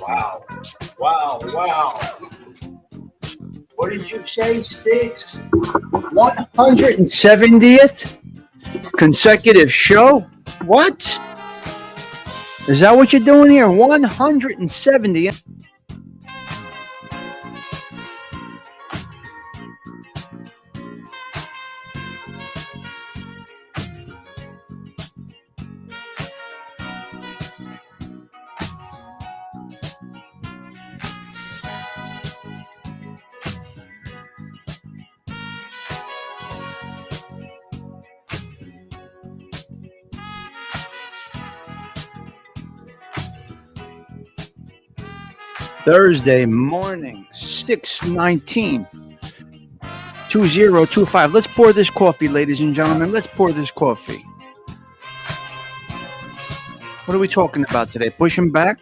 Wow. Wow. Wow. What did you say, Stigs? 170th consecutive show? What? Is that what you're doing here? 170th? Thursday morning, 6/19, 2025. Let's pour this coffee, ladies and gentlemen. Let's pour this coffee. What are we talking about today? Pushing back?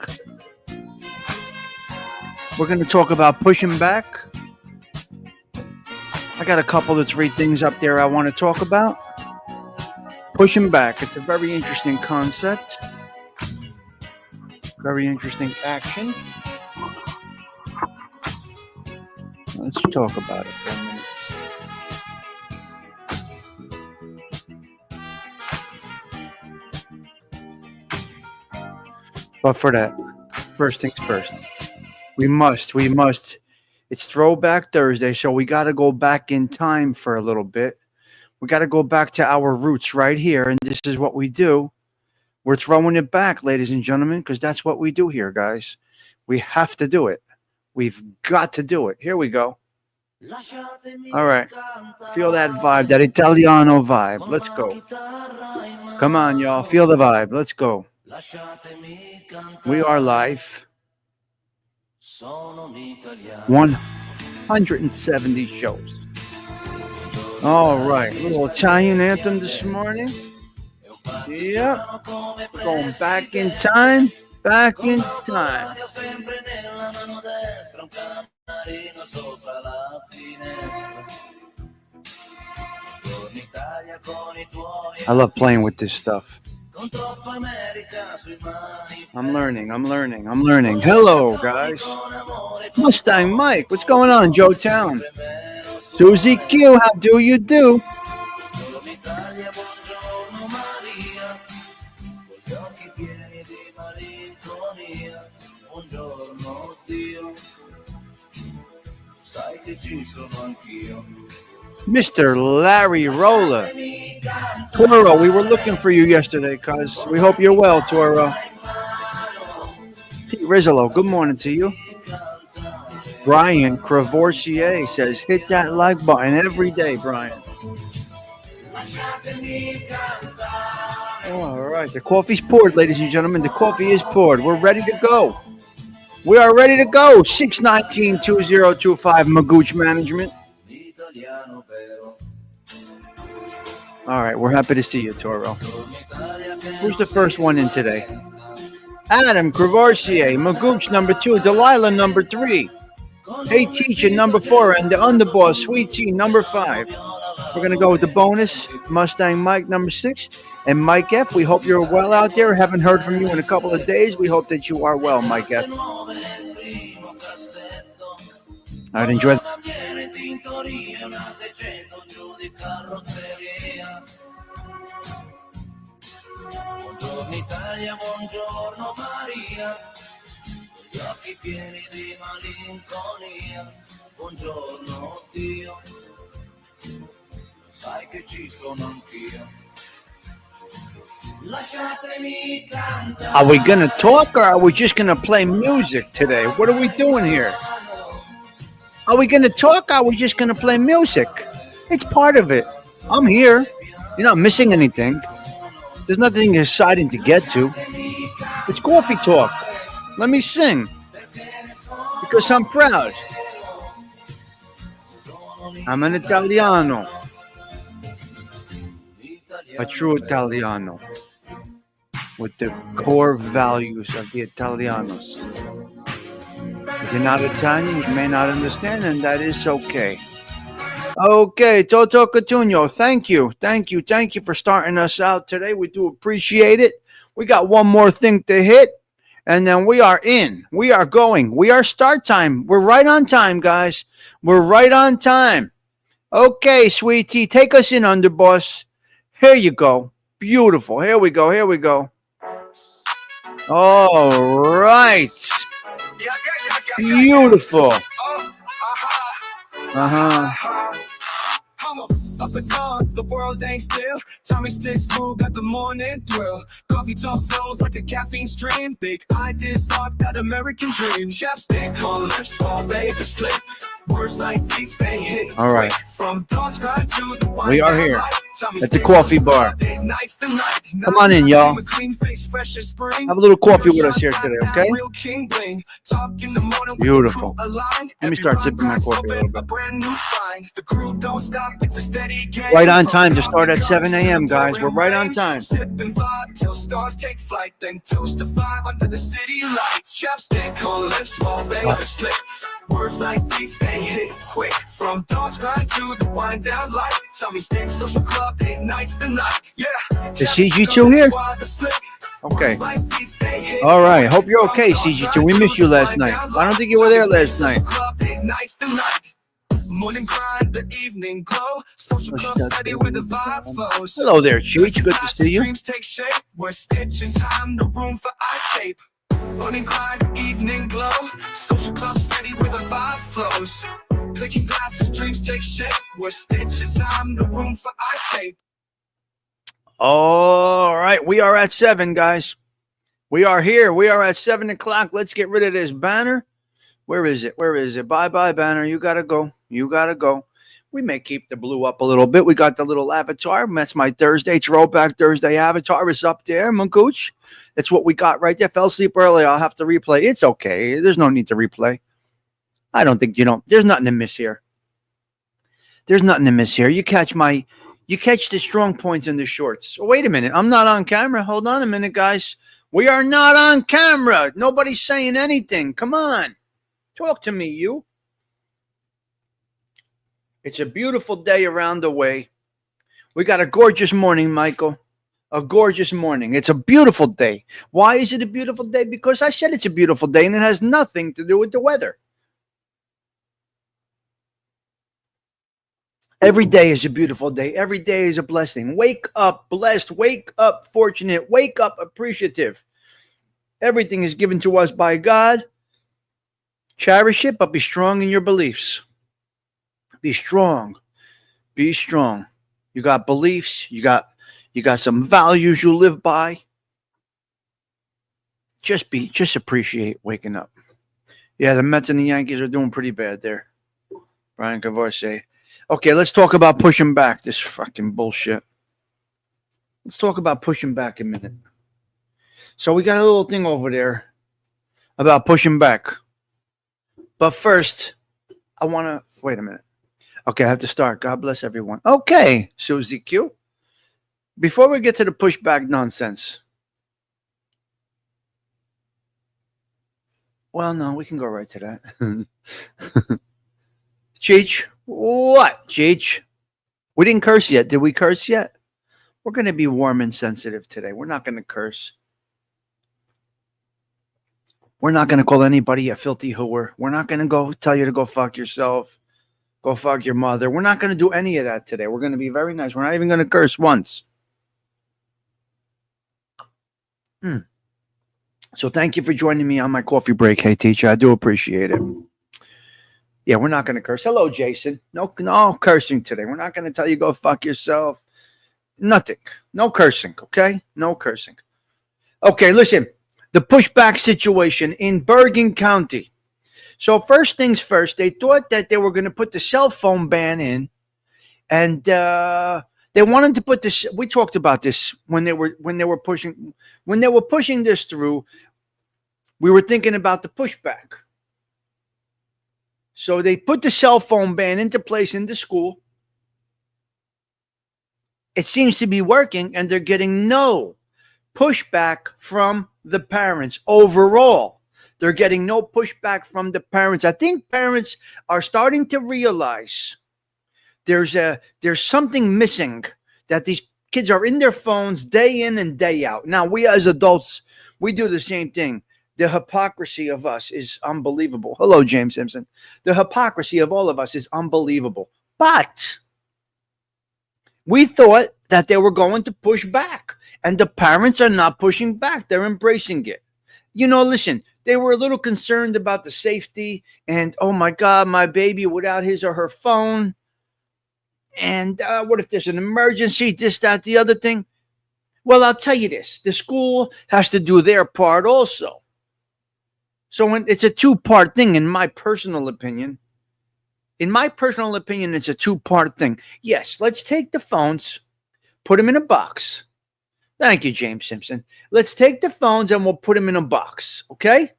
We're going to talk about pushing back. I got a couple of 3 things up there I want to talk about. pushing back. It's a very interesting concept. Very interesting action. Let's talk about it for a minute. But for that, first things first. We must. It's Throwback Thursday, so we got to go back in time for a little bit. We got to go back to our roots right here, and this is what we do. We're throwing it back, ladies and gentlemen, because that's what we do here, guys. We have to do it. We've got to do it. Here we go. All right. Feel that vibe, that Italiano vibe. Let's go. Come on, y'all. Feel the vibe. Let's go. We are live. 170 shows. All right. A little Italian anthem this morning. Yep. Going back in time. Back in time. I love playing with this stuff. I'm learning. Hello, guys. Mustang Mike, what's going on, Joe Town? Susie Q, how do you do? Mr. Larry Roller. Toro, we were looking for you yesterday, cuz. We hope you're well, Toro. Pete Rizzolo, good morning to you. Brian Cravoisier says, hit that like button every day, Brian. All right, the coffee's poured, ladies and gentlemen. The coffee is poured. We're ready to go. We are ready to go. 619-2025 Magooch Management. All right, we're happy to see you, Toro. Who's the first one in today? Adam Cravoisier, Magooch number 2, Delilah number 3, Hey Teacher number 4, and the Underboss, Sweet Tea number 5. We're going to go with the bonus, Mustang Mike number 6, and Mike F. We hope you're well out there. Haven't heard from you in a couple of days. We hope that you are well, Mike F. All right, enjoy. Italia, buongiorno Maria, gli occhi pieni di malinconia, buongiorno Dio, sai che ci sono anch'io. Lasciatemi cantare. Are we gonna talk or are we just gonna play music today? What are we doing here? Are we gonna talk or are we just gonna play music? It's part of it. I'm here. You're not missing anything. There's nothing exciting to get to. It's coffee talk. Let me sing. Because I'm proud. I'm an Italiano. A true Italiano. With the core values of the Italianos. If you're not Italian, you may not understand, and that is okay. Okay, Toto Cotugno, thank you for starting us out today. We do appreciate it. We got one more thing to hit, and then we are in. We are going. We are start time. We're right on time, guys. We're right on time. Okay, sweetie, take us in, Underboss. Here you go. Beautiful. Here we go. All right. Beautiful. Up at dawn, the world ain't still. Tommy Stigs crew got the morning thrill. Coffee talk flows like a caffeine stream. Big ideas, thought that American dream. Chapstick on lips, all baby slip. Words like these, they hit. All right. From dawn's grind to the We are here at the coffee bar. Come on in, y'all. Have a little coffee with us here today, okay? Beautiful. Let me start sipping my coffee a little bit. Right on time to start at 7 a.m., guys. We're right on time. Till stars take flight, then toast to 5 under the city lights. Chapstick on lips, small baby slip. Words like these, they hit quick. From dawn's grind to the wind down light. Tommy Stigs social club. Is CG2 here? Okay. All right. Hope you're okay, CG2. We missed you last night. I don't think you were there last night. Morning grind, the evening glow. Social club steady with the vibe flows. Hello there, Cheech. Good to see you. Dreams take shape. We're stitching time, no room for eye tape. Morning grind, evening glow. Social club steady with the vibe flows. Clicking glasses, dreams take shape. We're stitching time, no room for eye tape. All right. We are at 7, guys. We are here. We are at 7 o'clock. Let's get rid of this banner. Where is it? Where is it? Bye-bye, banner. You got to go. You got to go. We may keep the blue up a little bit. We got the little avatar. That's my Thursday, Throwback Thursday avatar is up there, Mancooch. That's what we got right there. Fell asleep early. I'll have to replay. It's okay. There's no need to replay. I don't think you don't. There's nothing to miss here. There's nothing to miss here. You catch the strong points in the shorts. Oh, wait a minute. I'm not on camera. Hold on a minute, guys. We are not on camera. Nobody's saying anything. Come on. Talk to me, you. It's a beautiful day around the way. We got a gorgeous morning, Michael. A gorgeous morning. It's a beautiful day. Why is it a beautiful day? Because I said it's a beautiful day, and it has nothing to do with the weather. Every day is a beautiful day. Every day is a blessing. Wake up blessed. Wake up fortunate. Wake up appreciative. Everything is given to us by God. Cherish it, but be strong in your beliefs. Be strong. Be strong. You got beliefs. You got some values you live by. Just appreciate waking up. Yeah, the Mets and the Yankees are doing pretty bad there. Brian Kawfee. Okay, let's talk about pushing back this fucking bullshit. Let's talk about pushing back a minute. So we got a little thing over there about pushing back. But first, I want to... Wait a minute. Okay, I have to start. God bless everyone. Okay, Susie Q. Before we get to the pushback nonsense. Well, no, we can go right to that. Cheech. What, Cheech? We didn't curse yet. Did we curse yet? We're going to be warm and sensitive today. We're not going to curse. We're not going to call anybody a filthy whore. We're not going to go tell you to go fuck yourself. Go fuck your mother. We're not going to do any of that today. We're going to be very nice. We're not even going to curse once. So thank you for joining me on my coffee break. Hey, teacher, I do appreciate it. Yeah, we're not going to curse. Hello, Jason. No cursing today. We're not going to tell you go fuck yourself. Nothing. No cursing, okay? No cursing. Okay, listen. The pushback situation in Bergen County. So first things first, they thought that they were going to put the cell phone ban in, and they wanted to put this. We talked about this when they were pushing this through. We were thinking about the pushback. So they put the cell phone ban into place in the school. It seems to be working, and they're getting no pushback from the parents overall. They're getting no pushback from the parents. I think parents are starting to realize there's something missing, that these kids are in their phones day in and day out. Now, we as adults, we do the same thing. The hypocrisy of us is unbelievable. Hello, James Simpson. The hypocrisy of all of us is unbelievable. But we thought that they were going to push back, and the parents are not pushing back. They're embracing it. You know, listen, they were a little concerned about the safety and, oh my God, my baby without his or her phone. And what if there's an emergency, this, that, the other thing? Well, I'll tell you this. The school has to do their part also. So when it's a two-part thing, in my personal opinion. In my personal opinion, it's a two-part thing. Yes, let's take the phones, put them in a box. Thank you, James Simpson. Let's take the phones and we'll put them in a box, okay?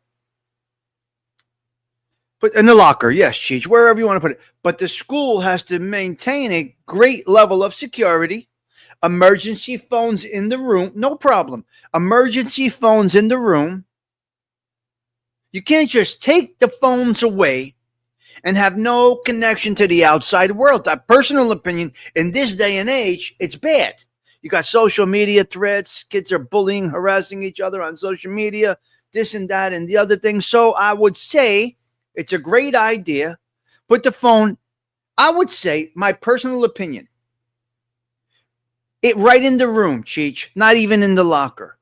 Put in the locker, yes, Cheech, wherever you want to put it. But the school has to maintain a great level of security. Emergency phones in the room, no problem. Emergency phones in the room. You can't just take the phones away and have no connection to the outside world. That personal opinion, in this day and age, it's bad. You got social media threats. Kids are bullying, harassing each other on social media, this and that and the other thing. So I would say it's a great idea. Put the phone, I would say, my personal opinion, it right in the room, Cheech, not even in the locker.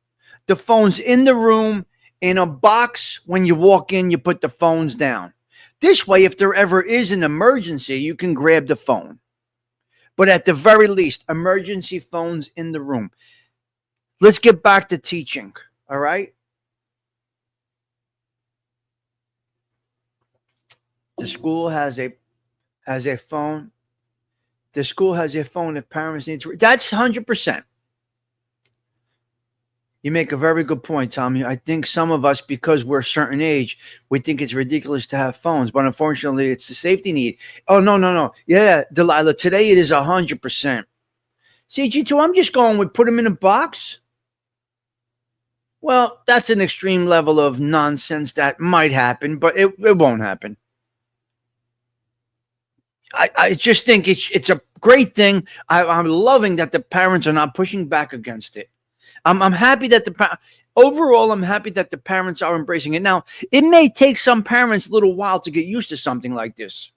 The phone's in the room, in a box. When you walk in, you put the phones down. This way, if there ever is an emergency, you can grab the phone. But at the very least, emergency phones in the room. Let's get back to teaching, all right? The school has a phone. The school has a phone if parents need to. That's 100%. You make a very good point, Tommy. I think some of us, because we're a certain age, we think it's ridiculous to have phones, but unfortunately, it's a safety need. Oh, no. Yeah, Delilah, today it is 100%. CG2, I'm just going with put them in a box. Well, that's an extreme level of nonsense that might happen, but it won't happen. I just think it's a great thing. I'm loving that the parents are not pushing back against it. I'm happy that overall, I'm happy that the parents are embracing it. Now, it may take some parents a little while to get used to something like this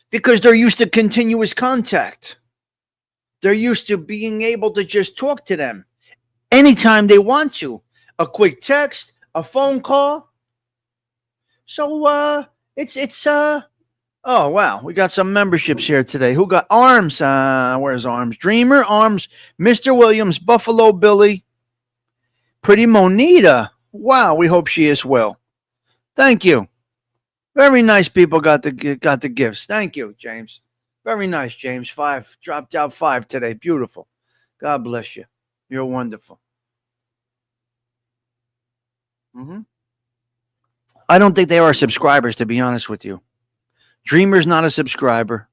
because they're used to continuous contact. They're used to being able to just talk to them anytime they want to. A quick text, a phone call. So oh, wow. We got some memberships here today. Who got Arms? Where's Arms? Dreamer, Arms, Mr. Williams, Buffalo Billy, Pretty Monita. Wow, we hope she is well. Thank you. Very nice people got the gifts. Thank you, James. Very nice, James. 5. Dropped out 5 today. Beautiful. God bless you. You're wonderful. I don't think they are subscribers, to be honest with you. Dreamer's not a subscriber.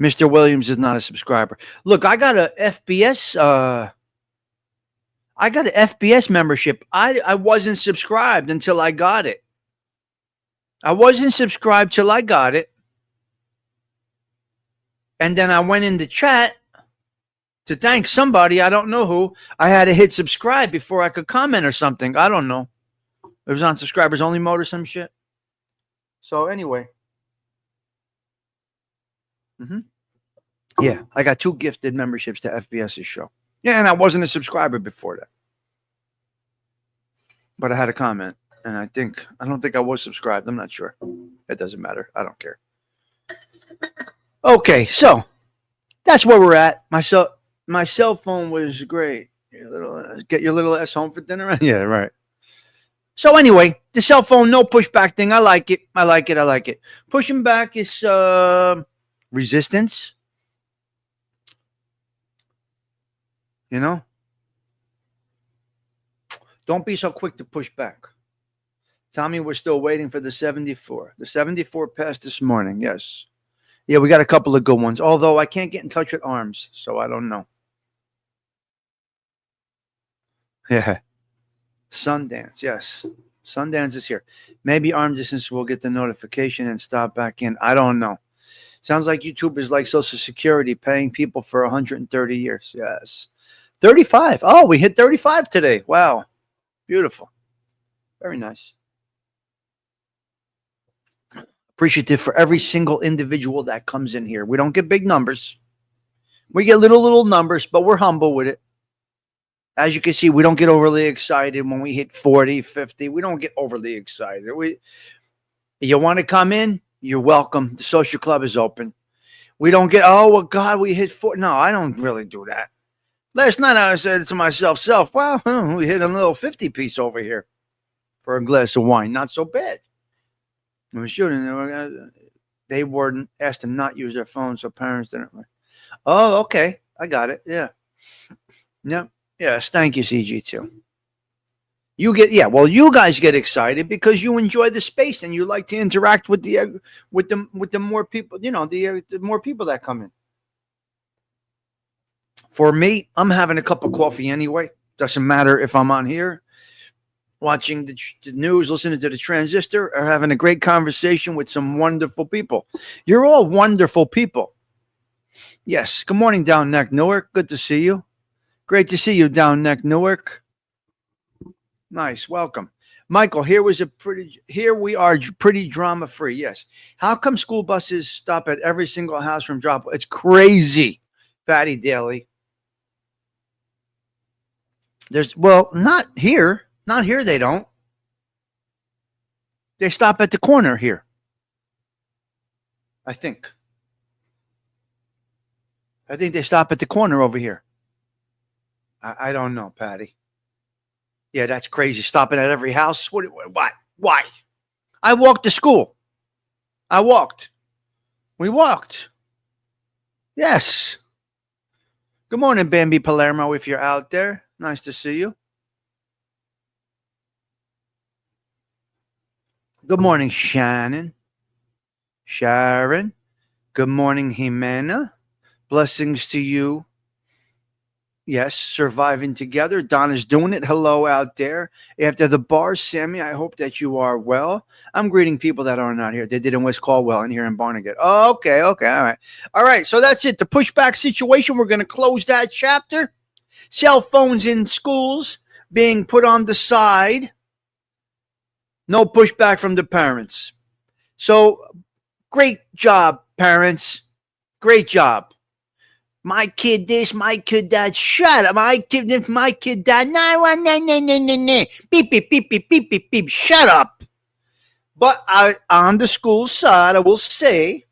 Mr. Williams is not a subscriber. Look, I got a FBS. I got an FBS membership. I wasn't subscribed until I got it. I wasn't subscribed till I got it. And then I went in the chat to thank somebody. I don't know who. I had to hit subscribe before I could comment or something. I don't know. It was on subscribers only mode or some shit. So anyway, yeah, I got 2 gifted memberships to FBS's show. Yeah, and I wasn't a subscriber before that, but I had a comment, and I don't think I was subscribed. I'm not sure. It doesn't matter. I don't care. Okay, so that's where we're at. My cell phone was great. Get your little ass home for dinner. Yeah, right. So anyway, the cell phone, no pushback thing. I like it. Pushing back is resistance. You know? Don't be so quick to push back. Tommy, we're still waiting for the 74. The 74 passed this morning, yes. Yeah, we got a couple of good ones. Although I can't get in touch with Arms, so I don't know. Yeah. Sundance, yes. Sundance is here. Maybe Arm Distance will get the notification and stop back in. I don't know. Sounds like YouTube is like Social Security, paying people for 130 years. Yes. 35. Oh, we hit 35 today. Wow. Beautiful. Very nice. Appreciative for every single individual that comes in here. We don't get big numbers. We get little numbers, but we're humble with it. As you can see, we don't get overly excited when we hit 40, 50. We don't get overly excited. You want to come in? You're welcome. The social club is open. We don't get, oh, well, God, we hit 40. No, I don't really do that. Last night I said to myself, wow, we hit a little 50 piece over here for a glass of wine. Not so bad. I was shooting. They were asked to not use their phones, so parents didn't. Oh, okay. I got it. Yeah. Yep. Yes, thank you, CG2. You guys get excited because you enjoy the space and you like to interact with the more people, the more people that come in. For me, I'm having a cup of coffee anyway. Doesn't matter if I'm on here watching the news, listening to the transistor, or having a great conversation with some wonderful people. You're all wonderful people. Yes. Good morning, Down Neck Newark. Good to see you. Great to see you, Down Neck Newark. Nice. Welcome. Michael, here we are pretty drama free. Yes. How come school buses stop at every single house from drop? It's crazy. Patty Daly. Not here. Not here, they don't. They stop at the corner here. I think they stop at the corner over here. I don't know, Patty. Yeah, that's crazy. Stopping at every house. What? Why? I walked to school. We walked. Yes. Good morning, Bambi Palermo, if you're out there. Nice to see you. Good morning, Shannon. Sharon. Good morning, Jimena. Blessings to you. Yes, surviving together. Donna's doing it. Hello out there. After the bar, Sammy, I hope that you are well. I'm greeting people that are not here. They did in West Caldwell and here in Barnegat. Okay. All right. So that's it. The pushback situation. We're going to close that chapter. Cell phones in schools being put on the side. No pushback from the parents. So great job, parents. Great job. My kid this, my kid that. Shut up. My kid this, my kid that. No. Beep, beep, beep, beep, beep, beep, beep. Shut up. But on the school side, I will say,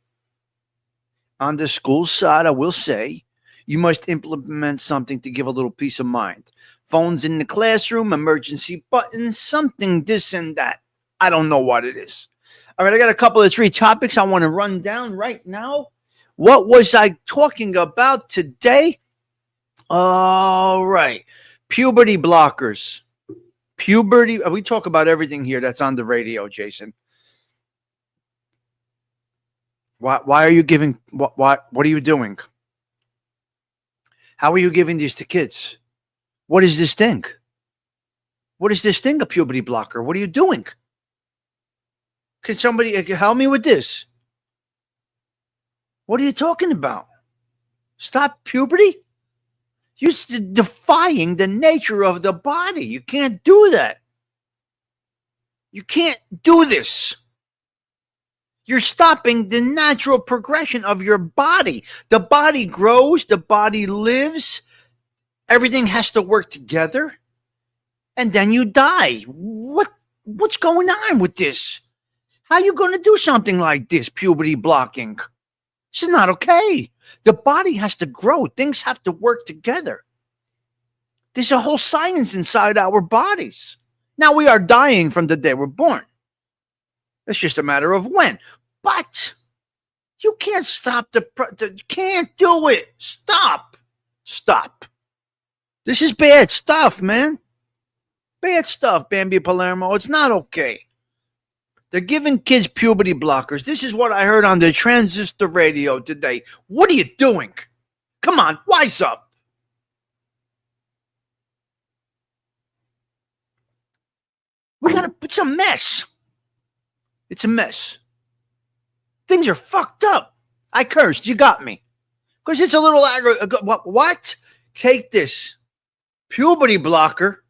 you must implement something to give a little peace of mind. Phones in the classroom, emergency buttons, something this and that. I don't know what it is. All right, I got a couple of 3 topics I want to run down right now. What was I talking about today? All right. Puberty blockers. We talk about everything here that's on the radio, Jason. Why are you giving, what are you doing? How are you giving these to kids? What is this thing? What is this thing, a puberty blocker? What are you doing? Can somebody help me with this? What are you talking about? Stop puberty? You're defying the nature of the body. You can't do that. You can't do this. You're stopping the natural progression of your body. The body grows, the body lives. Everything has to work together. And then you die. What's going on with this? How are you going to do something like this, puberty blocking? This is not okay. The body has to grow. Things have to work together. There's a whole science inside our bodies. Now we are dying from the day we're born. It's just a matter of when. But you can't stop you can't do it. Stop. This is bad stuff, man. Bad stuff, Bambi Palermo. It's not okay. They're giving kids puberty blockers. This is what I heard on the transistor radio today. What are you doing? Come on, wise up. It's a mess. It's a mess. Things are fucked up. I cursed. You got me. Because it's a little what? Take this. Puberty blocker.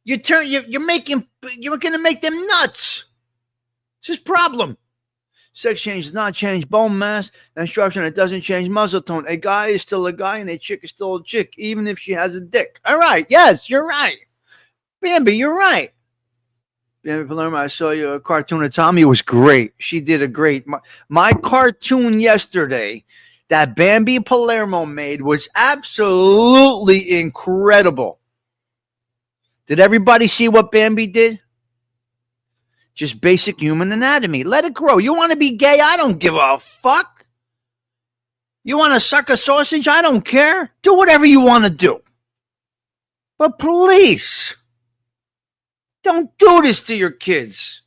You're going to make them nuts. It's his problem. Sex change does not change bone mass. Instruction, it doesn't change muscle tone. A guy is still a guy and a chick is still a chick, even if she has a dick. All right. Yes, you're right. Bambi, you're right. Bambi Palermo, I saw you a cartoon of Tommy. It was great. She did a great. My cartoon yesterday that Bambi Palermo made was absolutely incredible. Did everybody see what Bambi did? Just basic human anatomy. Let it grow. You want to be gay? I don't give a fuck. You want to suck a sausage? I don't care. Do whatever you want to do. But please, don't do this to your kids.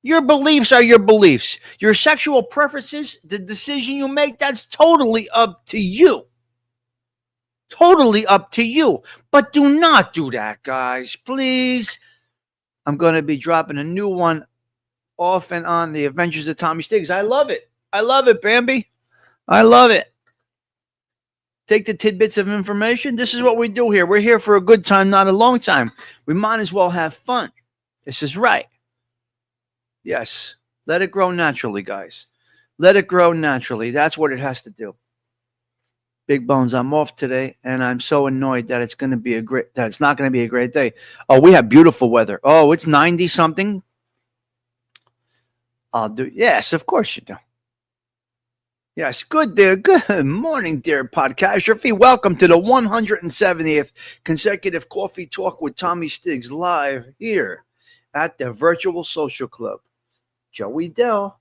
Your beliefs are your beliefs. Your sexual preferences, the decision you make, that's totally up to you. Totally up to you. But do not do that, guys. Please. I'm going to be dropping a new one off and on the Adventures of Tommy Stigs. I love it. I love it, Bambi. I love it. Take the tidbits of information. This is what we do here. We're here for a good time, not a long time. We might as well have fun. This is right. Yes. Let it grow naturally, guys. Let it grow naturally. That's what it has to do. Big Bones, I'm off today, and I'm so annoyed that it's not going to be a great day. Oh, we have beautiful weather. Oh, it's 90 something. I'll do. Yes, of course you do. Yes, good dear. Good morning, dear podcast. Welcome to the 170th consecutive Coffee Talk with Tommy Stigs live here at the Virtual Social Club. Joey Dell.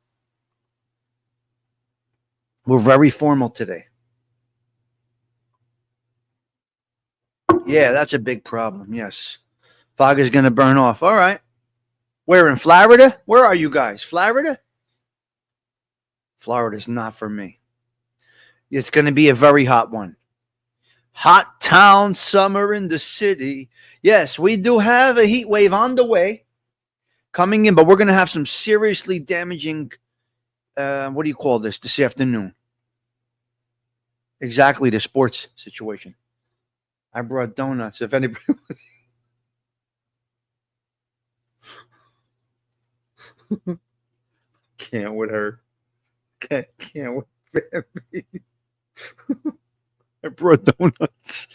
We're very formal today. Yeah, that's a big problem. Yes. Fog is going to burn off. All right. We're in Florida. Where are you guys? Florida? Florida's not for me. It's going to be a very hot one. Hot town summer in the city. Yes, we do have a heat wave on the way coming in, but we're going to have some seriously damaging, what do you call this afternoon? Exactly, the sports situation. I brought donuts. If anybody can't with her. Can't with Bambi. I brought donuts.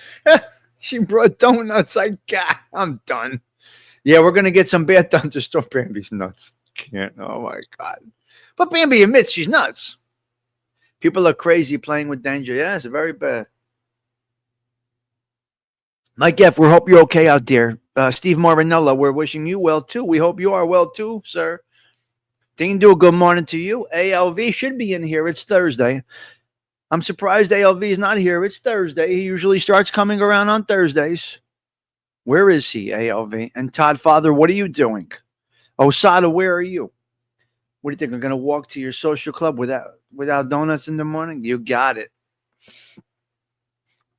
She brought donuts. I'm done. Yeah, we're gonna get some bad thunderstorm. Bambi's nuts. Can't. Oh my God. But Bambi admits she's nuts. People are crazy playing with danger. Yeah, it's very bad. Mike F., we hope you're okay out there. Steve Marinella, we're wishing you well too. We hope you are well too, sir. Dean, do a good morning to you. ALV should be in here. It's Thursday. I'm surprised ALV is not here. It's Thursday. He usually starts coming around on Thursdays. Where is he, ALV? And Todd Father, what are you doing? Osada, where are you? What do you think? I'm going to walk to your social club without donuts in the morning? You got it.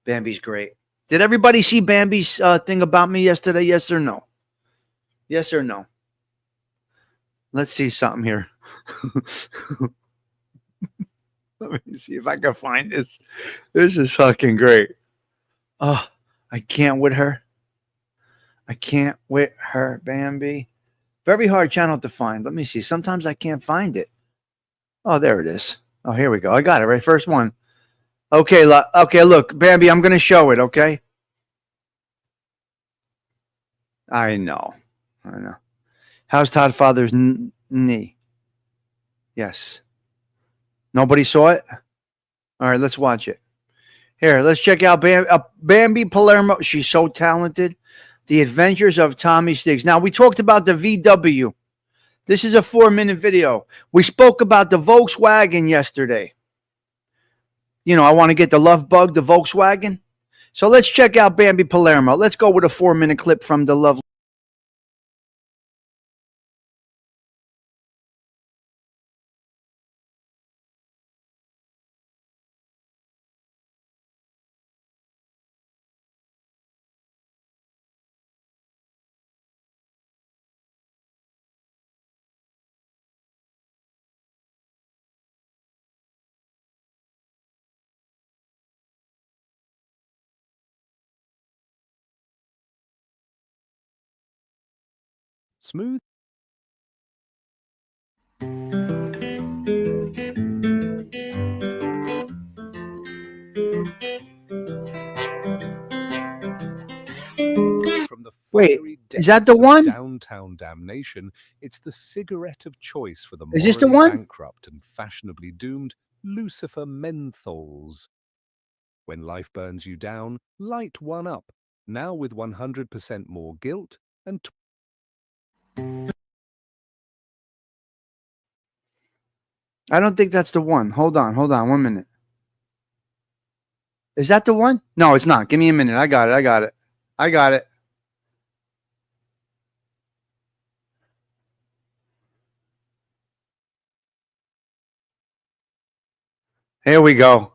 Bambi's great. Did everybody see Bambi's thing about me yesterday? Yes or no? Yes or no? Let's see something here. Let me see if I can find this. This is fucking great. Oh, I can't with her. I can't with her, Bambi. Very hard channel to find. Let me see. Sometimes I can't find it. Oh, there it is. Oh, here we go. I got it right. First one. Okay, look, Bambi, I'm going to show it, okay? I know. How's Todd Father's knee? Yes. Nobody saw it? All right, let's watch it. Here, let's check out Bambi Palermo. She's so talented. The Adventures of Tommy Stigs. Now, we talked about the VW. This is a 4-minute video. We spoke about the Volkswagen yesterday. You know, I want to get the love bug, the Volkswagen. So let's check out Bambi Palermo. Let's go with a 4-minute clip from the love. Smooth. From the Wait, fiery is that the depths of one? downtown damnation, it's the cigarette of choice for the Is this the morally one? bankrupt and fashionably doomed Lucifer menthols. When life burns you down, light one up. Now with 100% more guilt and I don't think that's the one. Hold on. 1 minute. Is that the one? No, it's not. Give me a minute. I got it. Here we go.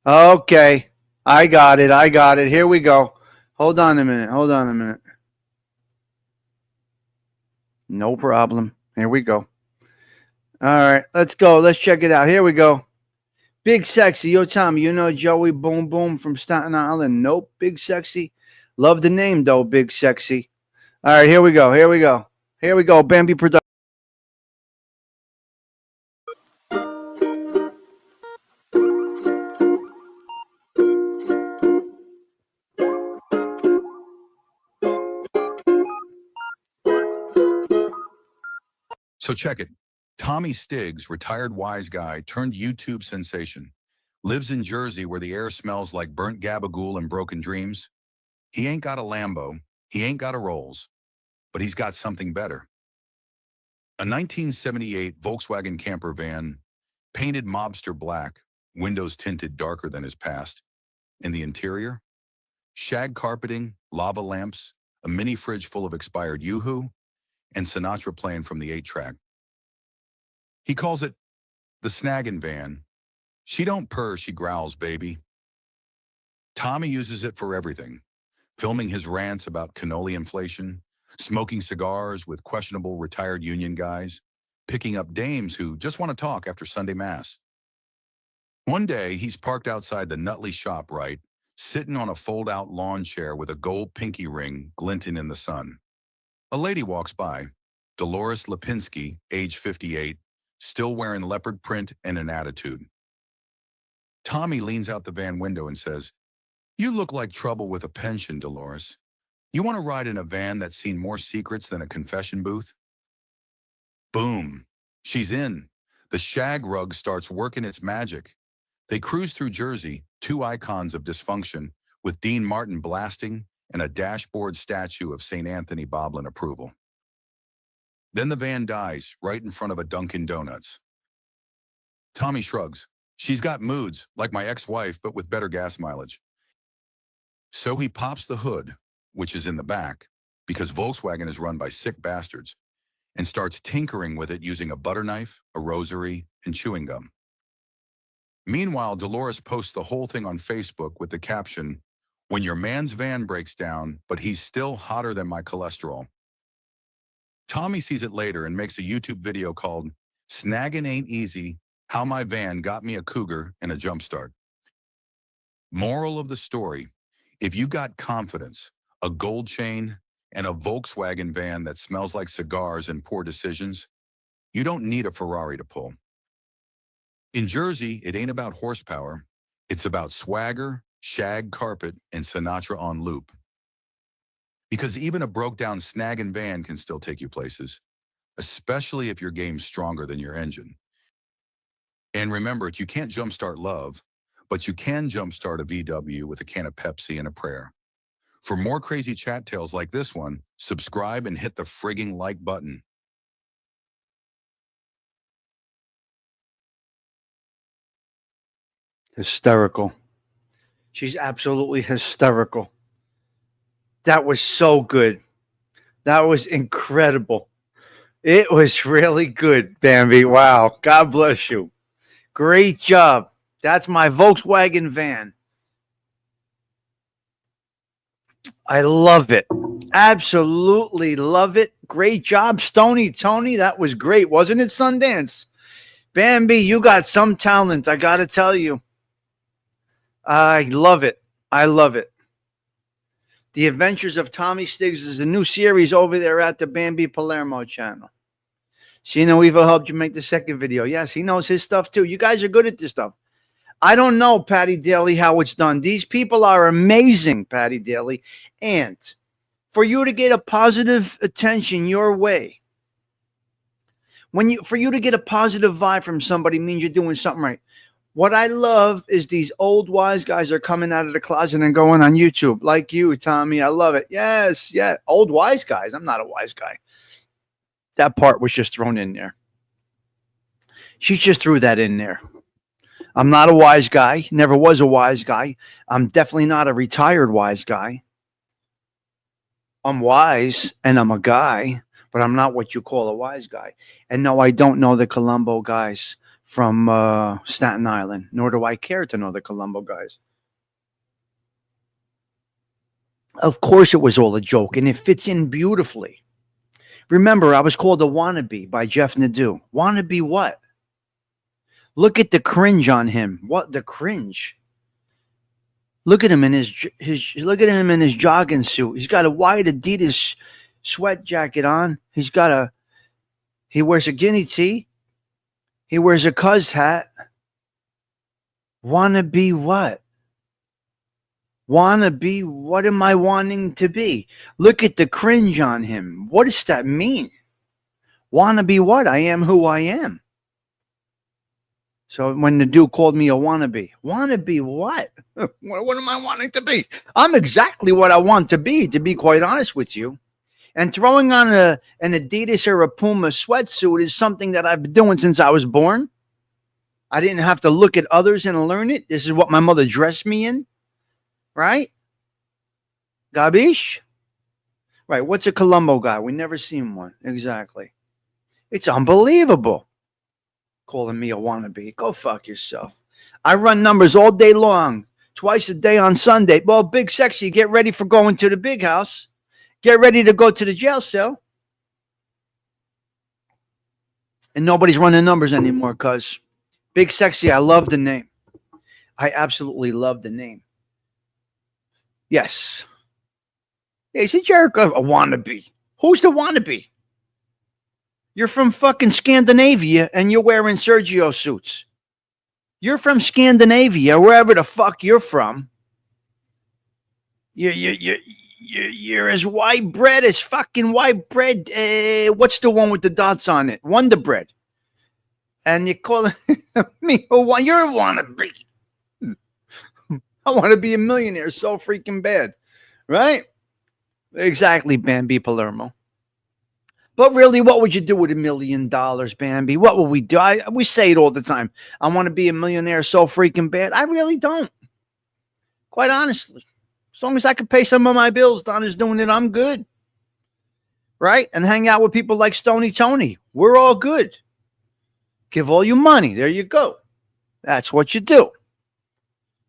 Okay. I got it. I got it. Here we go. Hold on a minute. Hold on a minute. No problem. Here we go. All right, let's go. Let's check it out. Here we go. Big Sexy. Yo, Tommy, you know Joey Boom Boom from Staten Island? Nope. Big Sexy. Love the name, though, Big Sexy. All right, here we go. Here we go. Here we go. Bambi Production. So check it. Tommy Stigs, retired wise guy turned YouTube sensation, lives in Jersey where the air smells like burnt gabagool and broken dreams. He ain't got a Lambo, he ain't got a Rolls, but he's got something better. A 1978 Volkswagen camper van, painted mobster black, windows tinted darker than his past. In the interior, shag carpeting, lava lamps, a mini fridge full of expired Yoo-hoo, and Sinatra playing from the 8-track. He calls it the snaggin' van. She don't purr, she growls, baby. Tommy uses it for everything, filming his rants about cannoli inflation, smoking cigars with questionable retired union guys, picking up dames who just want to talk after Sunday Mass. One day, he's parked outside the Nutley shop, right, sitting on a fold-out lawn chair with a gold pinky ring glinting in the sun. A lady walks by, Dolores Lipinski, age 58, still wearing leopard print and an attitude. Tommy leans out the van window and says, "You look like trouble with a pension, Dolores. You want to ride in a van that's seen more secrets than a confession booth?" Boom. She's in. The shag rug starts working its magic. They cruise through Jersey, two icons of dysfunction, with Dean Martin blasting and a dashboard statue of St. Anthony bobbling approval. Then the van dies right in front of a Dunkin' Donuts. Tommy shrugs. She's got moods, like my ex-wife, but with better gas mileage. So he pops the hood, which is in the back, because Volkswagen is run by sick bastards, and starts tinkering with it using a butter knife, a rosary, and chewing gum. Meanwhile, Dolores posts the whole thing on Facebook with the caption, "When your man's van breaks down, but he's still hotter than my cholesterol." Tommy sees it later and makes a YouTube video called "Snaggin' Ain't Easy, How My Van Got Me a Cougar and a Jumpstart." Moral of the story, if you got confidence, a gold chain, and a Volkswagen van that smells like cigars and poor decisions, you don't need a Ferrari to pull. In Jersey, it ain't about horsepower. It's about swagger, shag carpet, and Sinatra on loop. Because even a broke-down snaggin' van can still take you places, especially if your game's stronger than your engine. And remember, you can't jumpstart love, but you can jumpstart a VW with a can of Pepsi and a prayer. For more crazy chat tales like this one, subscribe and hit the frigging like button. Hysterical. She's absolutely hysterical. That was so good. That was incredible. It was really good, Bambi. Wow. God bless you. Great job. That's my Volkswagen van. I love it. Absolutely love it. Great job, Stony Tony. That was great. Wasn't it, Sundance? Bambi, you got some talent, I got to tell you. I love it. I love it. The Adventures of Tommy Stigs is a new series over there at the Bambi Palermo channel. Sino Evo helped you make the second video. Yes, he knows his stuff too. You guys are good at this stuff. I don't know, Patty Daly, how it's done. These people are amazing, Patty Daly. And for you to get a positive attention your way, for you to get a positive vibe from somebody means you're doing something right. What I love is these old wise guys are coming out of the closet and going on YouTube, like you, Tommy. I love it. Yes, yeah. Old wise guys. I'm not a wise guy. That part was just thrown in there. She just threw that in there. I'm not a wise guy. Never was a wise guy. I'm definitely not a retired wise guy. I'm wise and I'm a guy, but I'm not what you call a wise guy. And no, I don't know the Colombo guys from Staten Island, nor do I care to know the Colombo guys. Of course, it was all a joke, and it fits in beautifully. Remember, I was called a wannabe by Jeff Nadeau. Wannabe what? Look at the cringe on him. What the cringe? Look at him in his look at him in his jogging suit. He's got a white Adidas sweat jacket on. He wears a guinea tee. He wears a cuz hat. Wanna be what? Wanna be what am I wanting to be? Look at the cringe on him. What does that mean? Wanna be what? I am who I am. So when the dude called me a wannabe what? What am I wanting to be? I'm exactly what I want to be quite honest with you. And throwing on an Adidas or a Puma sweatsuit is something that I've been doing since I was born. I didn't have to look at others and learn it. This is what my mother dressed me in. Right? Gabish? Right. What's a Colombo guy? We never seen one. Exactly. It's unbelievable. Calling me a wannabe. Go fuck yourself. I run numbers all day long, twice a day on Sunday. Well, Big Sexy, get ready for going to the big house. Get ready to go to the jail cell. And nobody's running numbers anymore because Big Sexy, I love the name. I absolutely love the name. Yes. He's a jerk, a wannabe. Who's the wannabe? You're from fucking Scandinavia and you're wearing Sergio suits. You're from Scandinavia, wherever the fuck you're from. You're as white bread as fucking white bread. What's the one with the dots on it? Wonder Bread. And you call me you're a wannabe. I want to be a millionaire so freaking bad. Right? Exactly, Bambi Palermo. But really, what would you do with $1 million, Bambi? What would we do? We say it all the time. I want to be a millionaire so freaking bad. I really don't. Quite honestly. As long as I can pay some of my bills, Donna's doing it, I'm good. Right? And hang out with people like Stony Tony. We're all good. Give all your money. There you go. That's what you do.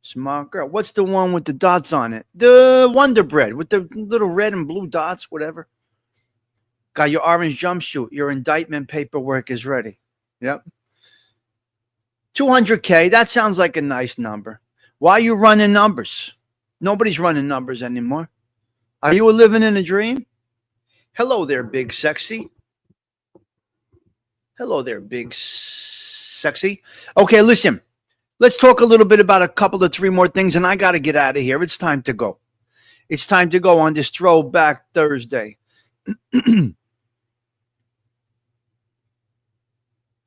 Smart girl. What's the one with the dots on it? The Wonder Bread with the little red and blue dots, whatever. Got your orange jumpsuit. Your indictment paperwork is ready. Yep. 200K. That sounds like a nice number. Why are you running numbers? Nobody's running numbers anymore. Are you living in a dream? Hello there, Big Sexy. Hello there, Big Sexy. Okay, listen. Let's talk a little bit about a couple of 3 more things, and I got to get out of here. It's time to go. It's time to go on this Throwback Thursday.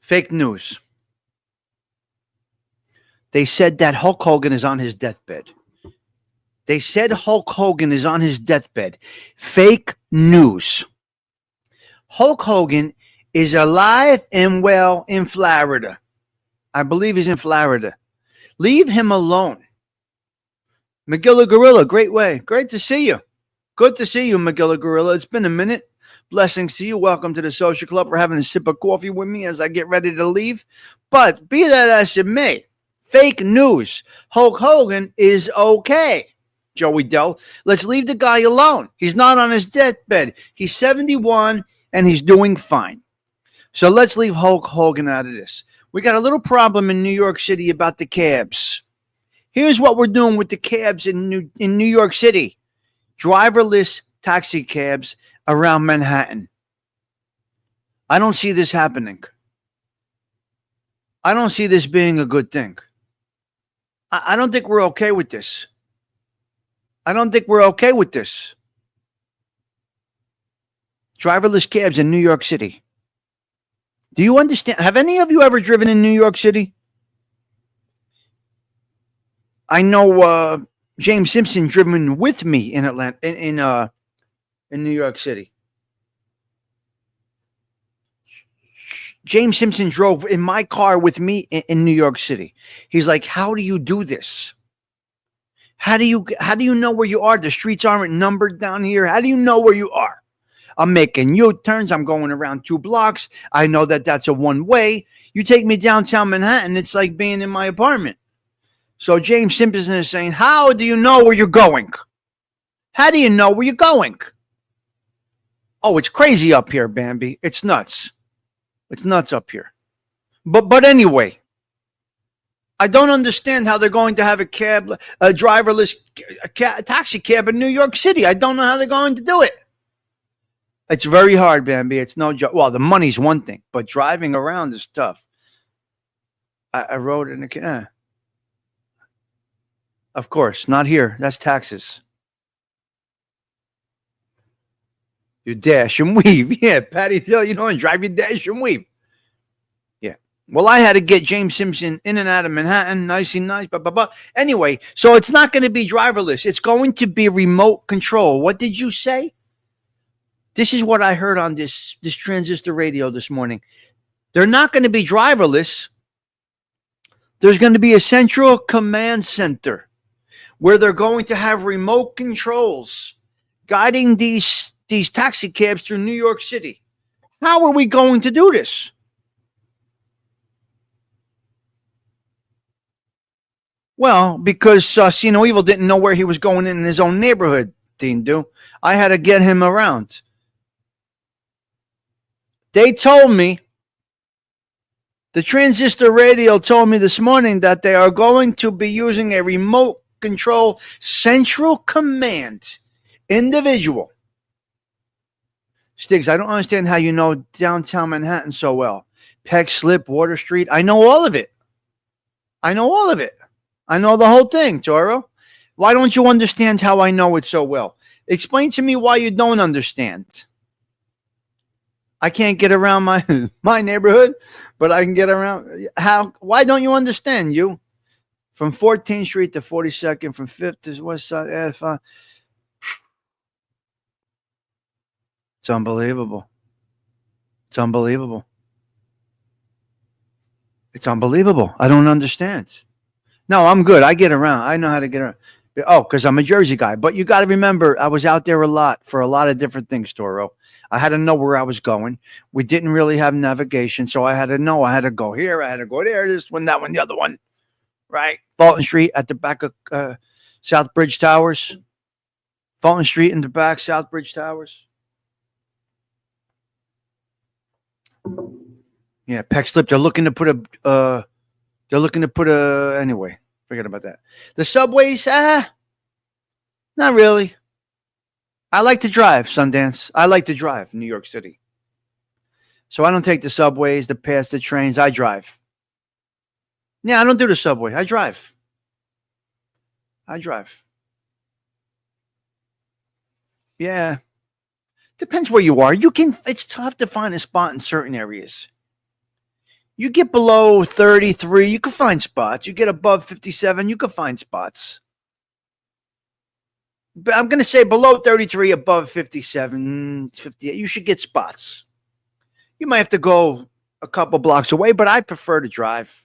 Fake news. They said that Hulk Hogan is on his deathbed. They said Hulk Hogan is on his deathbed. Fake news. Hulk Hogan is alive and well in Florida. I believe he's in Florida. Leave him alone. Magilla Gorilla, great way. Great to see you. Good to see you, Magilla Gorilla. It's been a minute. Blessings to you. Welcome to the social club. We're having a sip of coffee with me as I get ready to leave. But be that as it may, fake news. Hulk Hogan is okay. Joey Dell, let's leave the guy alone. He's not on his deathbed. He's 71 and he's doing fine. So let's leave Hulk Hogan out of this. We got a little problem in New York City about the cabs. Here's what we're doing with the cabs in New York City. Driverless taxi cabs around Manhattan. I don't see this happening. I don't see this being a good thing. I don't think we're okay with this. I don't think we're okay with this. Driverless cabs in New York City. Do you understand? Have any of you ever driven in New York City? I know James Simpson driven with me in Atlanta, in New York City. James Simpson drove in my car with me in New York City. He's like, "How do you do this? How do you know where you are? The streets aren't numbered down here. How do you know where you are? I'm making U-turns. I'm going around 2 blocks. I know that that's a one-way. You take me downtown Manhattan, it's like being in my apartment." So James Simpson is saying, "How do you know where you're going? How do you know where you're going? Oh, it's crazy up here, Bambi. It's nuts. It's nuts up here. But anyway, I don't understand how they're going to have a driverless taxi cab in New York City. I don't know how they're going to do it. It's very hard, Bambi. It's no joke. Well, the money's one thing, but driving around is tough. I rode in a cab. Of course, not here. That's taxes. You dash and weave. Yeah, Patty, you know, and drive your dash and weave. Yeah. Well, I had to get James Simpson in and out of Manhattan, nice and nice. Blah, blah, blah. Anyway, so it's not going to be driverless. It's going to be remote control. What did you say? This is what I heard on this transistor radio this morning. They're not going to be driverless. There's going to be a central command center where they're going to have remote controls guiding these taxi cabs through New York City. How are we going to do this? Well, because See No Evil didn't know where he was going in his own neighborhood, Dean Do. I had to get him around. They told me, the transistor radio told me this morning that they are going to be using a remote control central command individual. Stigs, I don't understand how you know downtown Manhattan so well. Peck Slip, Water Street. I know all of it. I know all of it. I know the whole thing, Toro. Why don't you understand how I know it so well? Explain to me why you don't understand. I can't get around my neighborhood, but I can get around. How? Why don't you understand, you? From 14th Street to 42nd, from 5th to West Side. It's unbelievable. It's unbelievable. It's unbelievable. I don't understand. No, I'm good. I get around. I know how to get around. Oh, because I'm a Jersey guy. But you got to remember, I was out there a lot for a lot of different things, Toro. I had to know where I was going. We didn't really have navigation, so I had to know. I had to go here. I had to go there. This one, that one, the other one. Right? Fulton Street at the back of Southbridge Towers. Fulton Street in the back, Southbridge Towers. Yeah, Peck Slip. They're looking to put a. Anyway, forget about that. The subways, not really. I like to drive, Sundance. I like to drive New York City. So I don't take the subways, the pass, the trains. I drive. Yeah, I don't do the subway. I drive. Yeah. Depends where you are. It's tough to find a spot in certain areas. You get below 33, you can find spots. You get above 57, you can find spots. But I'm going to say below 33, above 57, 58, you should get spots. You might have to go a couple blocks away, but I prefer to drive.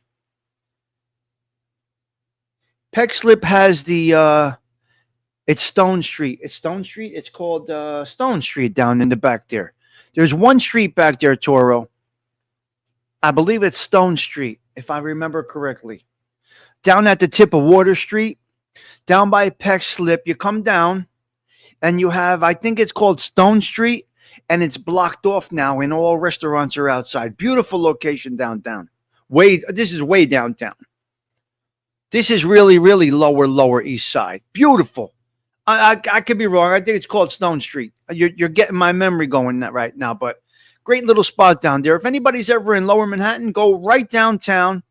Peck Slip has it's Stone Street. It's Stone Street. It's called Stone Street down in the back there. There's one street back there, Toro. I believe it's Stone Street, if I remember correctly. Down at the tip of Water Street, down by Peck Slip, you come down and you have, I think it's called Stone Street, and it's blocked off now and all restaurants are outside. Beautiful location downtown. This is way downtown. This is really, really lower East Side. Beautiful. I could be wrong. I think it's called Stone Street. You're getting my memory going right now, but great little spot down there. If anybody's ever in Lower Manhattan, go right downtown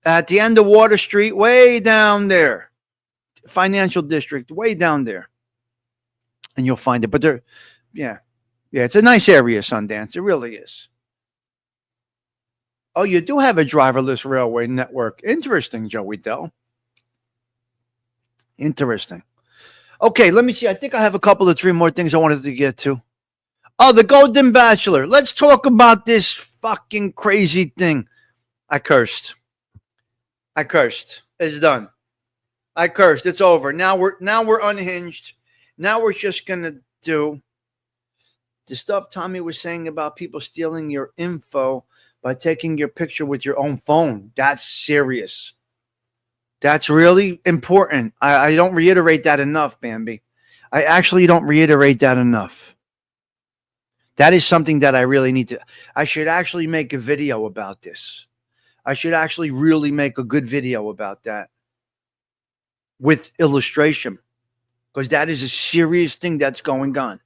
at the end of Water Street, way down there. Financial District, way down there. And you'll find it. But it's a nice area, Sundance. It really is. Oh, you do have a driverless railway network. Interesting, Joey Dell. Interesting. Okay, let me see. I think I have a couple of 3 more things I wanted to get to. Oh, the Golden Bachelor. Let's talk about this fucking crazy thing. I cursed. It's done. I cursed. It's over. Now we're unhinged. Now we're just gonna do the stuff Tommy was saying about people stealing your info by taking your picture with your own phone. That's serious. That's really important. I don't reiterate that enough, Bambi. I actually don't reiterate that enough. That is something that I really need to. I should actually make a video about this. I should actually really make a good video about that with illustration, because that is a serious thing that's going on.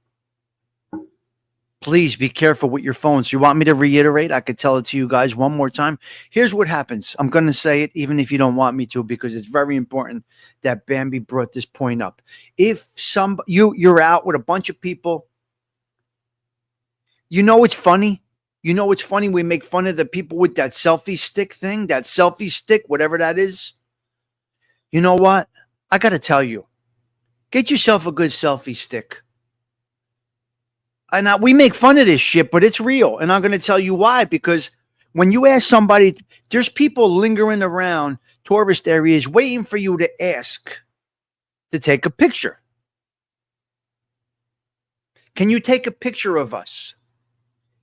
Please be careful with your phones. You want me to reiterate? I could tell it to you guys one more time. Here's what happens. I'm going to say it even if you don't want me to, because it's very important that Bambi brought this point up. If you're out with a bunch of people, you know it's funny. You know it's funny. We make fun of the people with that selfie stick thing, that selfie stick, whatever that is. You know what? I got to tell you, get yourself a good selfie stick. And we make fun of this shit, but it's real. And I'm going to tell you why. Because when you ask somebody, there's people lingering around tourist areas waiting for you to ask to take a picture. Can you take a picture of us?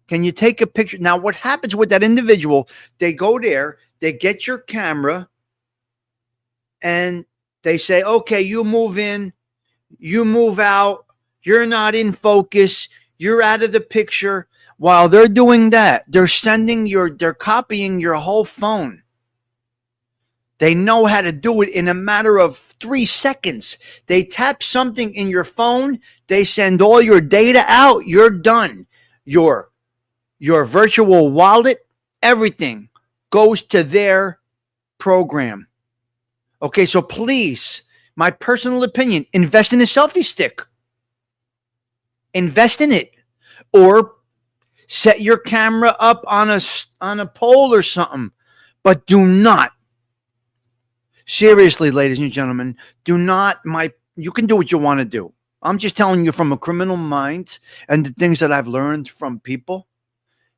Can you take a picture? Now, what happens with that individual, they go there, they get your camera, and they say, okay, you move in, you move out, you're not in focus, you're out of the picture. While they're doing that, they're copying your whole phone. They know how to do it in a matter of 3 seconds. They tap something in your phone, they send all your data out, you're done. Your virtual wallet, everything goes to their program. Okay, so please, my personal opinion, invest in a selfie stick. Invest in it, or set your camera up on a pole or something. But do not, seriously, ladies and gentlemen, do not. You can do what you want to do. I'm just telling you from a criminal mind and the things that I've learned from people,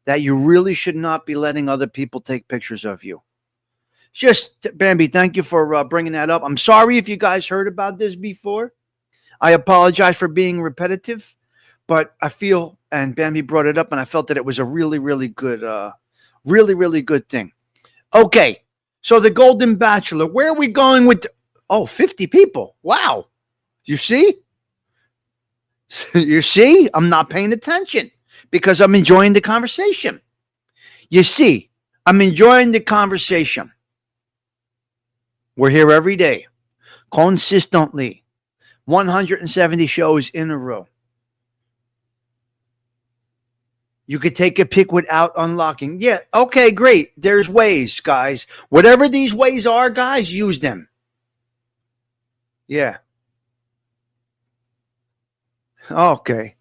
that you really should not be letting other people take pictures of you. Just, Bambi, thank you for bringing that up. I'm sorry if you guys heard about this before. I apologize for being repetitive. But I feel, and Bambi brought it up, and I felt that it was a really, really good, really good thing. Okay, so the Golden Bachelor, where are we going with? 50 people. Wow. You see? You see? I'm not paying attention because I'm enjoying the conversation. You see, I'm enjoying the conversation. We're here every day, consistently, 170 shows in a row. You could take a pic without unlocking. Yeah, okay, great. There's ways, guys. Whatever these ways are, guys, use them. Yeah. Okay.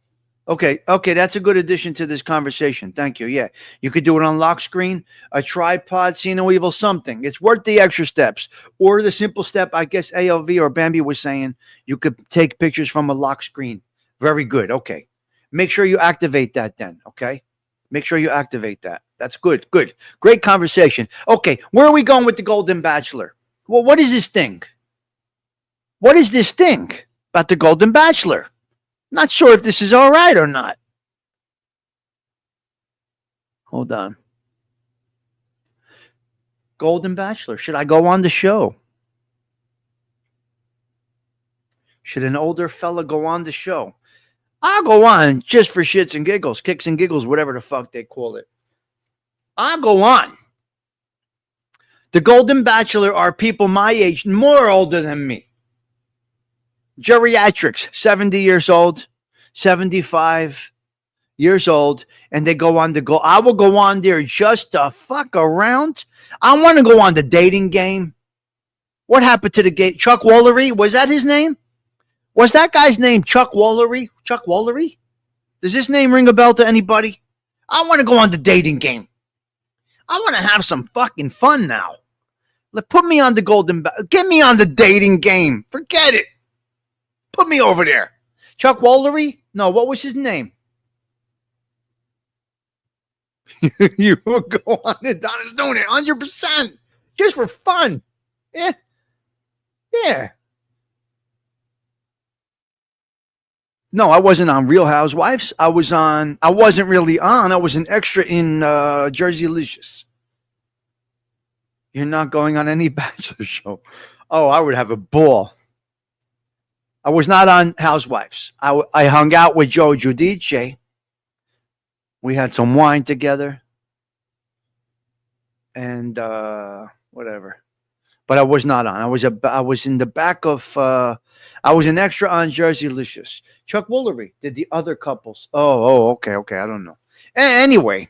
That's a good addition to this conversation. Thank you. Yeah. You could do it on lock screen, a tripod, see no evil, something. It's worth the extra steps. Or the simple step, I guess ALV or Bambi was saying, you could take pictures from a lock screen. Very good. Okay. Make sure you activate that then, okay? Make sure you activate that. That's good. Great conversation. Okay, where are we going with the Golden Bachelor? Well, what is this thing? What is this thing about the Golden Bachelor? Not sure if this is all right or not. Hold on. Golden Bachelor. Should I go on the show? Should an older fella go on the show? I'll go on just for shits and giggles, kicks and giggles, whatever the fuck they call it. I'll go on. The Golden Bachelor are people my age, more older than me. Geriatrics, 70 years old, 75 years old, and they go on to go. I will go on there just to fuck around. I want to go on the dating game. What happened to the gate? Chuck Woolery? Was that his name? Was that guy's name Chuck Woolery? Chuck Woolery? Does this name ring a bell to anybody? I want to go on the dating game. I want to have some fucking fun now. Put me on the get me on the dating game. Forget it. Put me over there. Chuck Woolery? No, what was his name? You will go on it. Donna's doing it 100%. Just for fun. Yeah. No, I wasn't on Real Housewives. I wasn't really on. I was an extra in Jersey Licious. You're not going on any Bachelor show. Oh, I would have a ball. I was not on Housewives. I hung out with Joe Giudice. We had some wine together, and whatever. But I was not on. I was in the back of. I was an extra on Jersey Licious. Chuck Woolery did the other couples. Okay. I don't know. Anyway,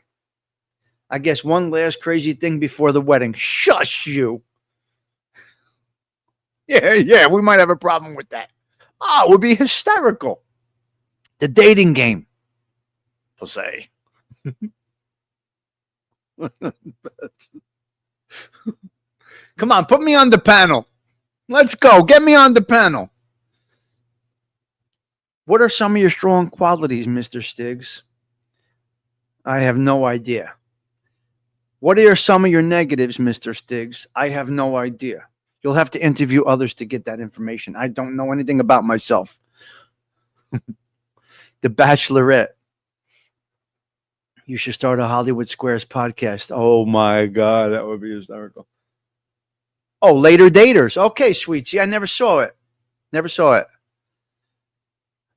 I guess one last crazy thing before the wedding. Shush you. Yeah, we might have a problem with that. Oh, it would be hysterical. The dating game, Jose. Come on, put me on the panel. Let's go. Get me on the panel. What are some of your strong qualities, Mr. Stigs? I have no idea. What are some of your negatives, Mr. Stigs? I have no idea. You'll have to interview others to get that information. I don't know anything about myself. The Bachelorette. You should start a Hollywood Squares podcast. Oh my God, that would be hysterical. Oh, Later Daters. Okay, sweetie. I never saw it.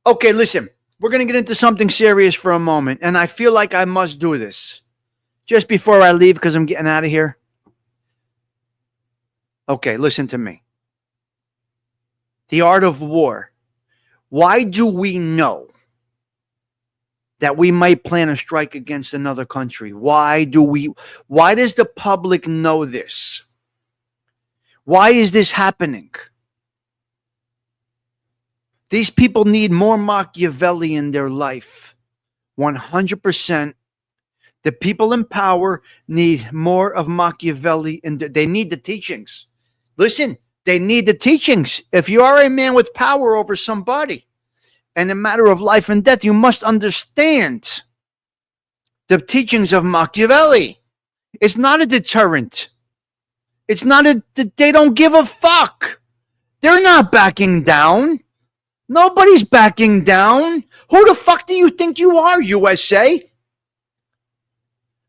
Okay, listen. We're going to get into something serious for a moment, and I feel like I must do this just before I leave because I'm getting out of here. Okay, listen to me. The art of war. Why do we know that we might plan a strike against another country? Why does the public know this? Why is this happening? These people need more Machiavelli in their life. 100%. The people in power need more of Machiavelli, and they need the teachings. Listen, they need the teachings. If you are a man with power over somebody, and a matter of life and death, you must understand the teachings of Machiavelli. It's not a deterrent. They don't give a fuck. They're not backing down. Nobody's backing down. Who the fuck do you think you are, USA?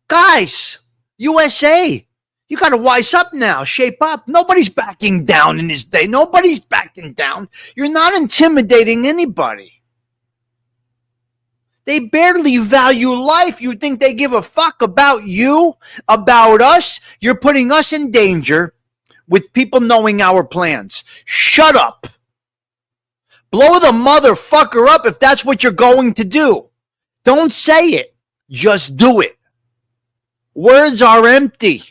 Guys, USA, you got to wise up now, shape up. Nobody's backing down in this day. Nobody's backing down. You're not intimidating anybody. They barely value life. You think they give a fuck about you, about us? You're putting us in danger with people knowing our plans. Shut up. Blow the motherfucker up if that's what you're going to do. Don't say it. Just do it. Words are empty.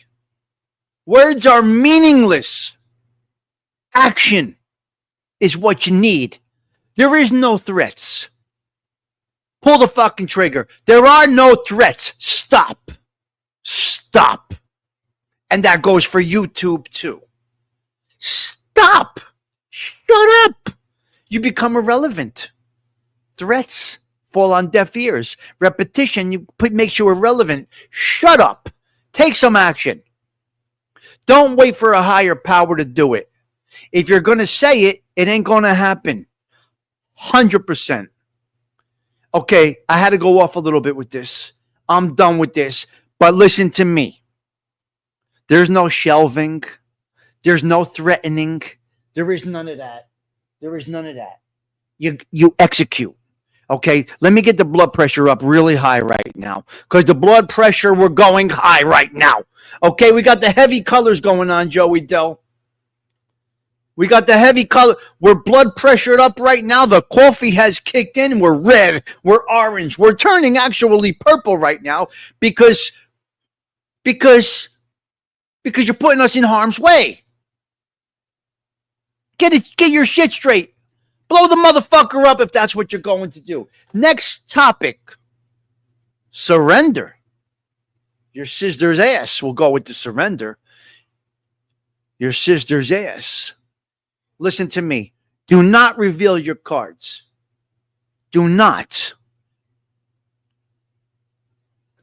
Words are meaningless. Action is what you need. There is no threats. Pull the fucking trigger. There are no threats. Stop. And that goes for YouTube too. Stop. Shut up. You become irrelevant. Threats fall on deaf ears. Repetition makes you irrelevant. Shut up. Take some action. Don't wait for a higher power to do it. If you're going to say it, it ain't going to happen. 100%. Okay, I had to go off a little bit with this. I'm done with this. But listen to me. There's no shelving. There's no threatening. There is none of that. You execute. Okay, let me get the blood pressure up really high right now. Because the blood pressure, we're going high right now. Okay, we got the heavy colors going on, Joey Dell. We got the heavy color. We're blood pressured up right now. The Kawfee has kicked in. We're red. We're orange. We're turning actually purple right now because you're putting us in harm's way. Get your shit straight. Blow the motherfucker up if that's what you're going to do. Next topic. Surrender. Your sister's ass. We'll go with the surrender. Your sister's ass. Listen to me. Do not reveal your cards. Do not.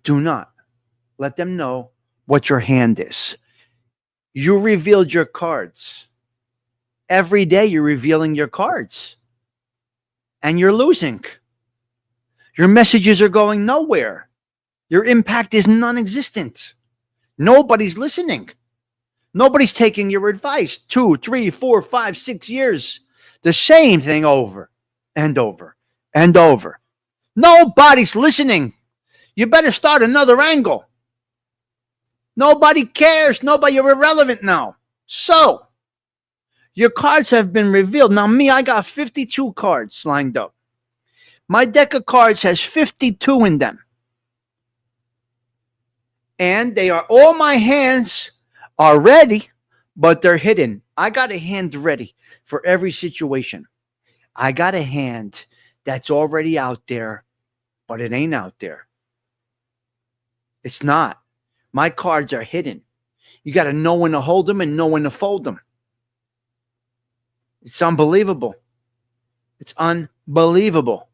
Let them know what your hand is. You revealed your cards. Every day you're revealing your cards. And you're losing. Your messages are going nowhere. Your impact is non-existent. Nobody's listening. Nobody's taking your advice. 2, 3, 4, 5, 6 years. The same thing over and over and over. Nobody's listening. You better start another angle. Nobody cares. Nobody, you're irrelevant now. So, your cards have been revealed. Now, me, I got 52 cards lined up. My deck of cards has 52 in them. And they are, all my hands are ready, but they're hidden. I got a hand ready for every situation. I got a hand that's already out there, but it ain't out there. It's not. My cards are hidden. You got to know when to hold them and know when to fold them. It's unbelievable. It's unbelievable.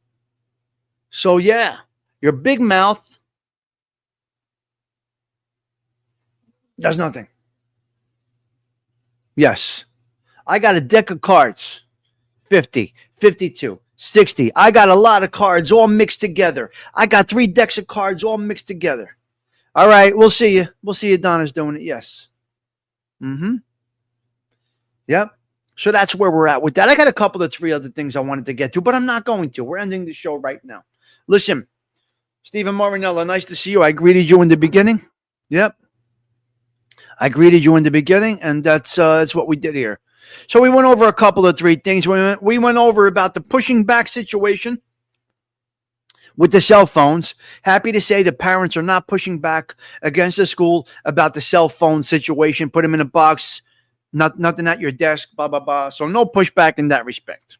So, yeah, your big mouth does nothing. Yes, I got a deck of cards. 50, 52, 60. I got a lot of cards all mixed together. I got 3 decks of cards all mixed together. All right, we'll see you. We'll see you. Donna's doing it. Yes. Yep. So that's where we're at with that. I got a couple of 3 other things I wanted to get to, but I'm not going to. We're ending the show right now. Listen, Stephen Marinella, nice to see you. I greeted you in the beginning. Yep. I greeted you in the beginning, and that's what we did here. So we went over a couple of 3 things. We went over about the pushing back situation with the cell phones. Happy to say the parents are not pushing back against the school about the cell phone situation. Put them in a box, nothing at your desk, blah, blah, blah. So no pushback in that respect.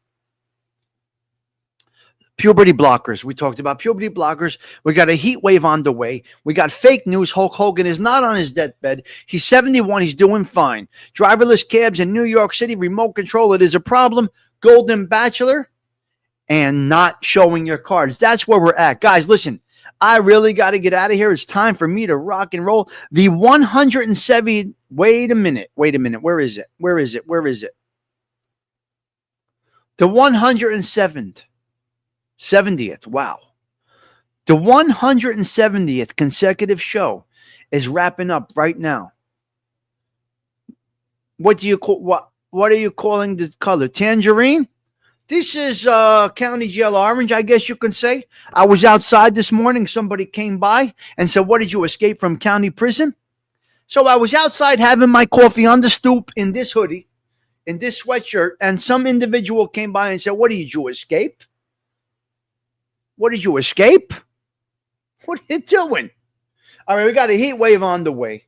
Puberty blockers. We talked about puberty blockers. We got a heat wave on the way. We got fake news. Hulk Hogan is not on his deathbed. He's 71. He's doing fine. Driverless cabs in New York City. Remote control. It is a problem. Golden Bachelor. And not showing your cards. That's where we're at. Guys, listen. I really got to get out of here. It's time for me to rock and roll. The 170. Wait a minute. Where is it? The 107th. 70th. Wow. The 170th consecutive show is wrapping up right now. What do you call what are you calling the color? Tangerine? This is county jail orange, I guess you can say. I was outside this morning. Somebody came by and said, "What did you escape from county prison?" So I was outside having my coffee on the stoop in this hoodie, in this sweatshirt, and some individual came by and said, "What did you escape? What did you escape? What are you doing?" All right, we got a heat wave on the way.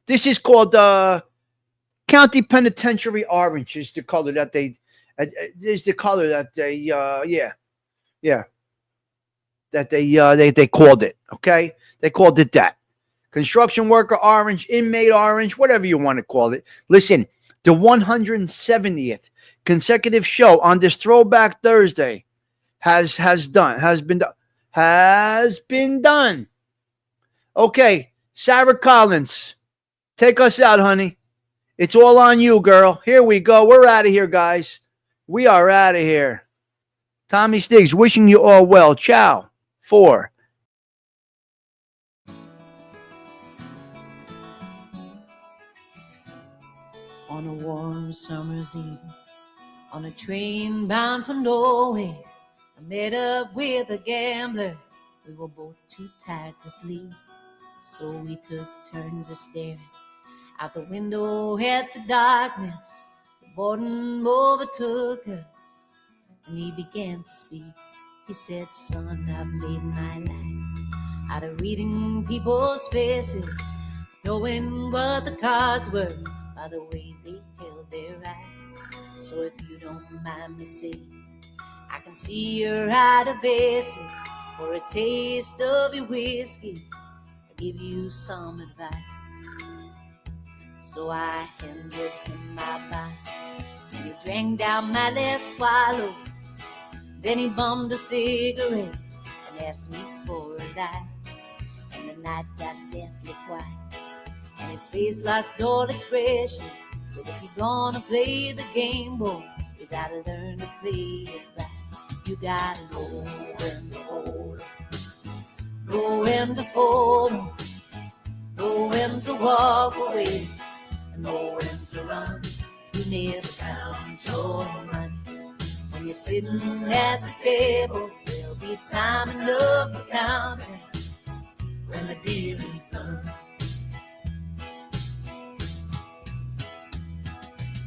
This is called County Penitentiary Orange. Is the color that they that they called it. Okay, they called it that. Construction worker orange, inmate orange, whatever you want to call it. Listen, the 170th consecutive show on this Throwback Thursday has been done. Okay, Sarah Collins, take us out, honey. It's all on you, girl. Here we go. We're out of here, guys. We are out of here. Tommy Stigs, wishing you all well. Ciao. 4. On a warm summer's eve, on a train bound for Norway, I met up with a gambler. We were both too tired to sleep, so we took turns of staring out the window at the darkness. The boredom overtook us, and he began to speak. He said, "Son, I've made my life out of reading people's faces, knowing what the cards were by the way they held their eyes. So if you don't mind me saying, I can see you're out of aces. For a taste of your whiskey, I'll give you some advice." So I handed him my bottle, and he drank down my last swallow. Then he bummed a cigarette and asked me for a light. And the night got deathly quiet, and his face lost all expression. Said, "If you're gonna play the game, boy, you gotta learn to play it right. You gotta know when to hold 'em, know when to fold 'em, know when to walk away, and know when to run. You never count your money. When you're sitting at the table, there'll be time enough for counting when the dealing's done.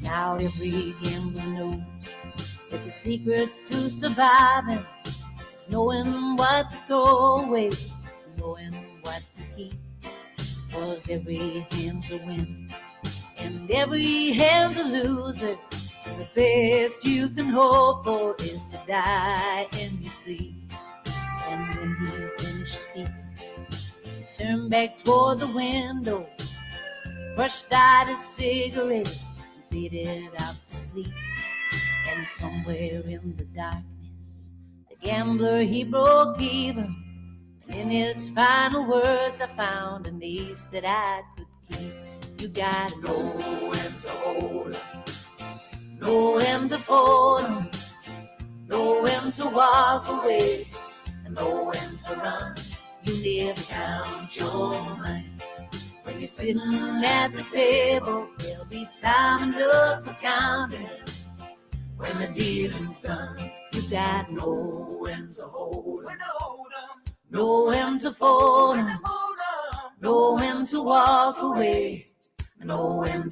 Now every gambler knows that the secret to surviving is knowing what to throw away, knowing what to keep. 'Cause every hand's a winner and every hand's a loser. The best you can hope for is to die in your sleep. And when he finished speaking, he turned back toward the window, crushed out his cigarette, and faded out to sleep. And somewhere in the darkness, the gambler, he broke even. And in his final words, I found an ace that I could keep. You gotta know when to hold 'em, know when to fold 'em, know when to walk away, and know when to run. You never count your money. When you're sitting at the table, there'll be time enough for counting when the dealing's done. You gotta know when to hold 'em, know when to fold 'em, know when to walk away, know when